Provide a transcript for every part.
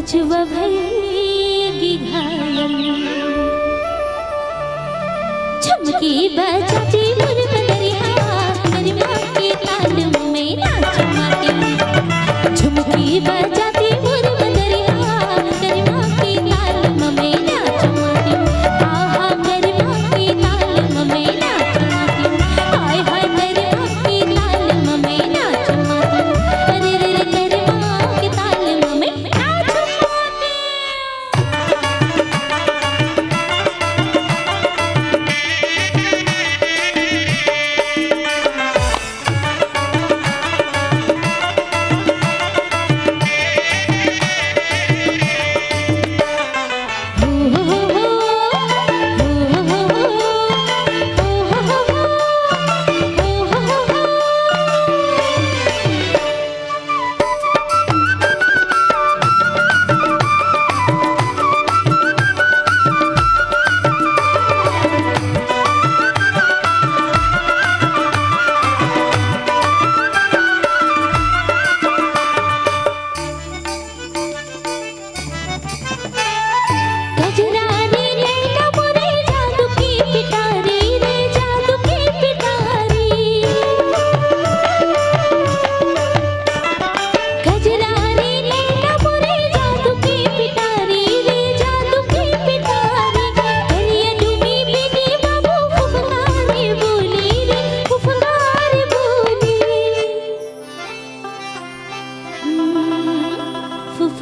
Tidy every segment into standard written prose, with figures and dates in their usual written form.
कछुआ भैगी घायल झुमकी बजाती मुरमदरिया मेरी माँ के ताल में नाच माती झुमकी बजाती मुरमदरिया मेरी माँ के ताल में नाच माती आहा मेरी माँ के ताल में नाच माती हाय हाय मेरी माँ के ताल में नाच माती अरे रे रे मेरी माँ के ताल में नाच माती।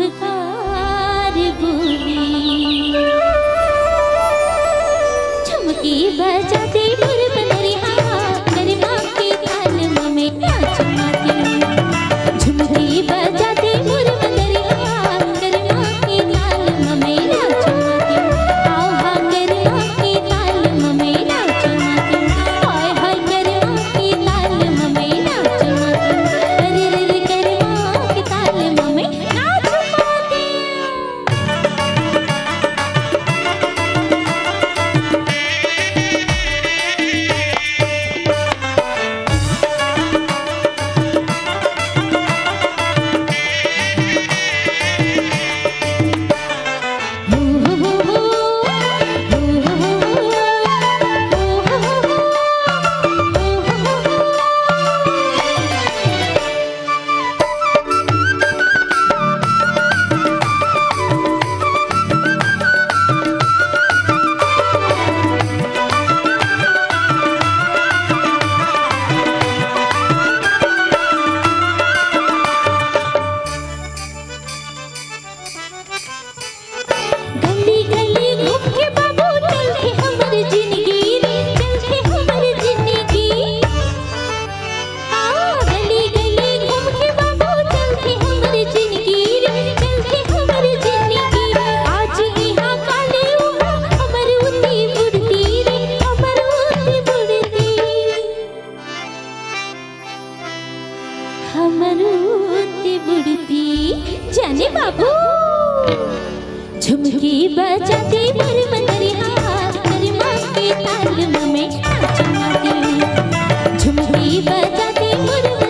फुफकार बोली झुमकी बजाती मुरमदरिया मेरी माँ के ताल में नाच माती झुमकी बजाती मुरमदरिया मेरी माँ के ताल में नाच माती आहा मेरी माँ के ताल में नाच माती हाय हाय मेरी माँ के ताल में नाच माती अरे रे रे मेरी माँ के ताल में नाच माती। गली गली घूम के बाबू चलते हमर जिंदगी चलते हमर जिंदगी गली गली घूम के बाबू चलते हमर जिंदगी चलते हमर जिंदगी आज यहाँ काले उहा हमर उती बुढ़ती रे हमर उती बुढ़ती हमर उती बुढ़ती जाने बाबू झुमकी बजाती मुरमदरिया मेरी माँ के ताल में नाच माती झुमकी बजाती मुरमदरिया